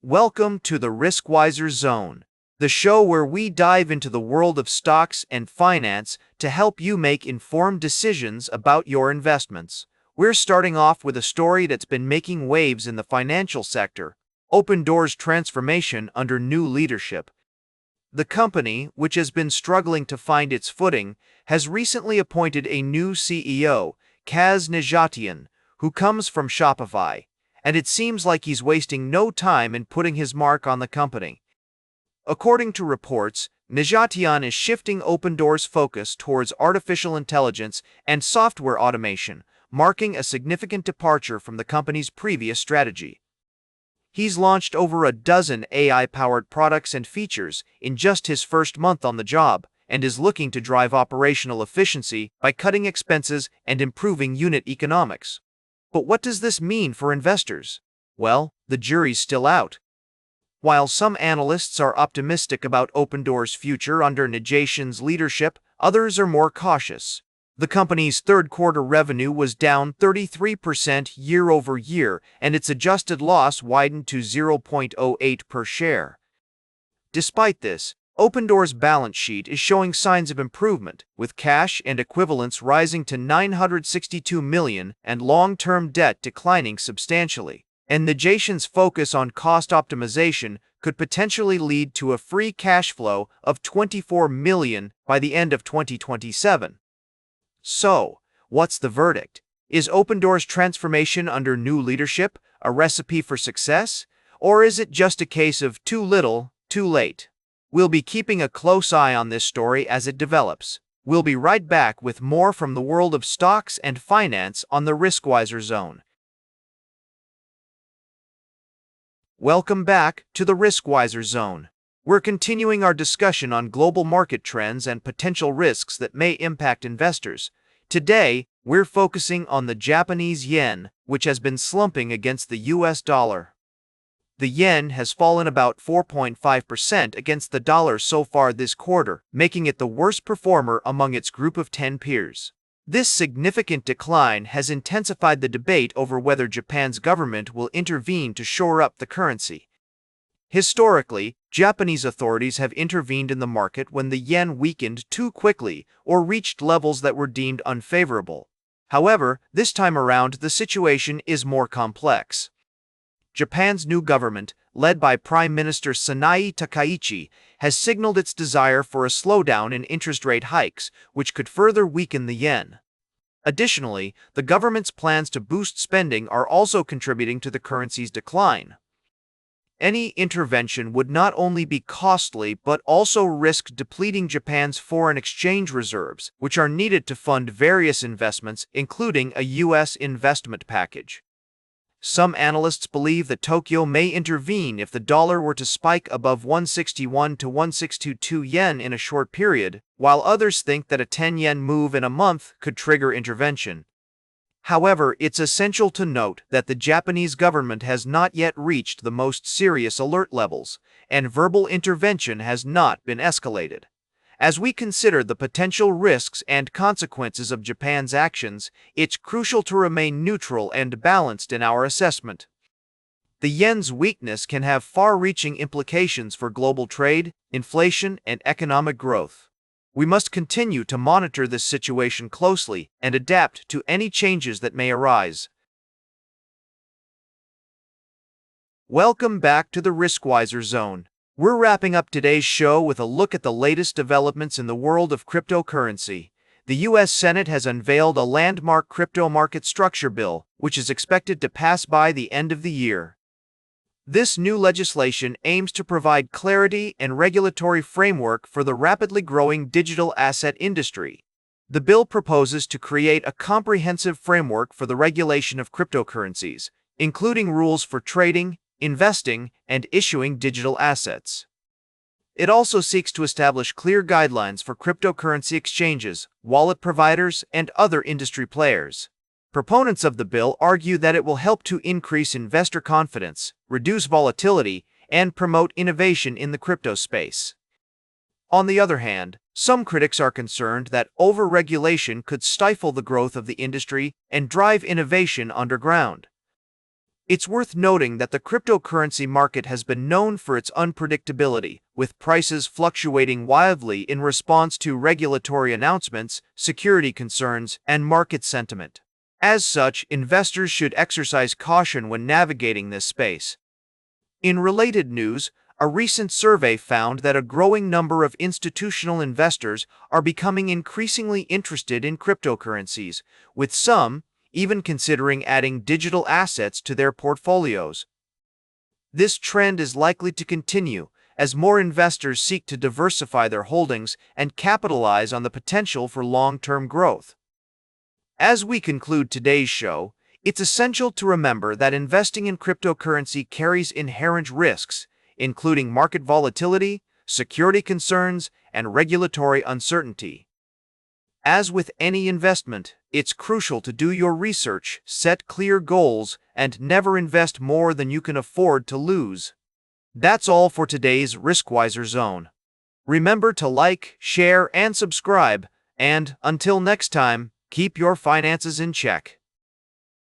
Welcome to the Riskwiser Zone, the show where we dive into the world of stocks and finance to help you make informed decisions about your investments. We're starting off with a story that's been making waves in the financial sector: Opendoor's transformation under new leadership. The company, which has been struggling to find its footing, has recently appointed a new CEO, Kaz Nejatian, who comes from Shopify, and it seems like he's wasting no time in putting his mark on the company. According to reports, Nejatian is shifting Opendoor's focus towards artificial intelligence and software automation, marking a significant departure from the company's previous strategy. He's launched over a dozen AI-powered products and features in just his first month on the job, and is looking to drive operational efficiency by cutting expenses and improving unit economics. But what does this mean for investors? Well, the jury's still out. While some analysts are optimistic about Opendoor's future under Nejatian's leadership, others are more cautious. The company's third-quarter revenue was down 33% year-over-year, and its adjusted loss widened to 0.08 per share. Despite this, Opendoor's balance sheet is showing signs of improvement, with cash and equivalents rising to $962 million and long-term debt declining substantially. And Nejatian's focus on cost optimization could potentially lead to a free cash flow of $24 million by the end of 2027. So, what's the verdict? Is Opendoor's transformation under new leadership a recipe for success? Or is it just a case of too little, too late? We'll be keeping a close eye on this story as it develops. We'll be right back with more from the world of stocks and finance on the Riskwiser Zone. Welcome back to the Riskwiser Zone. We're continuing our discussion on global market trends and potential risks that may impact investors. Today, we're focusing on the Japanese yen, which has been slumping against the US dollar. The yen has fallen about 4.5% against the dollar so far this quarter, making it the worst performer among its group of 10 peers. This significant decline has intensified the debate over whether Japan's government will intervene to shore up the currency. Historically, Japanese authorities have intervened in the market when the yen weakened too quickly or reached levels that were deemed unfavorable. However, this time around the situation is more complex. Japan's new government, led by Prime Minister Sanae Takaichi, has signaled its desire for a slowdown in interest rate hikes, which could further weaken the yen. Additionally, the government's plans to boost spending are also contributing to the currency's decline. Any intervention would not only be costly but also risk depleting Japan's foreign exchange reserves, which are needed to fund various investments, including a U.S. investment package. Some analysts believe that Tokyo may intervene if the dollar were to spike above 161 to 162 yen in a short period, while others think that a 10 yen move in a month could trigger intervention. However, it's essential to note that the Japanese government has not yet reached the most serious alert levels, and verbal intervention has not been escalated. As we consider the potential risks and consequences of Japan's actions, it's crucial to remain neutral and balanced in our assessment. The yen's weakness can have far-reaching implications for global trade, inflation, and economic growth. We must continue to monitor this situation closely and adapt to any changes that may arise. Welcome back to the Riskwiser Zone. We're wrapping up today's show with a look at the latest developments in the world of cryptocurrency. The U.S. Senate has unveiled a landmark crypto market structure bill, which is expected to pass by the end of the year. This new legislation aims to provide clarity and regulatory framework for the rapidly growing digital asset industry. The bill proposes to create a comprehensive framework for the regulation of cryptocurrencies, including rules for trading, investing, and issuing digital assets. It also seeks to establish clear guidelines for cryptocurrency exchanges, wallet providers, and other industry players. Proponents of the bill argue that it will help to increase investor confidence, reduce volatility, and promote innovation in the crypto space. On the other hand, some critics are concerned that over-regulation could stifle the growth of the industry and drive innovation underground. It's worth noting that the cryptocurrency market has been known for its unpredictability, with prices fluctuating wildly in response to regulatory announcements, security concerns, and market sentiment. As such, investors should exercise caution when navigating this space. In related news, a recent survey found that a growing number of institutional investors are becoming increasingly interested in cryptocurrencies, with some even considering adding digital assets to their portfolios. This trend is likely to continue as more investors seek to diversify their holdings and capitalize on the potential for long-term growth. As we conclude today's show, it's essential to remember that investing in cryptocurrency carries inherent risks, including market volatility, security concerns, and regulatory uncertainty. As with any investment, it's crucial to do your research, set clear goals, and never invest more than you can afford to lose. That's all for today's Riskwiser Zone. Remember to like, share, and subscribe, and until next time, keep your finances in check.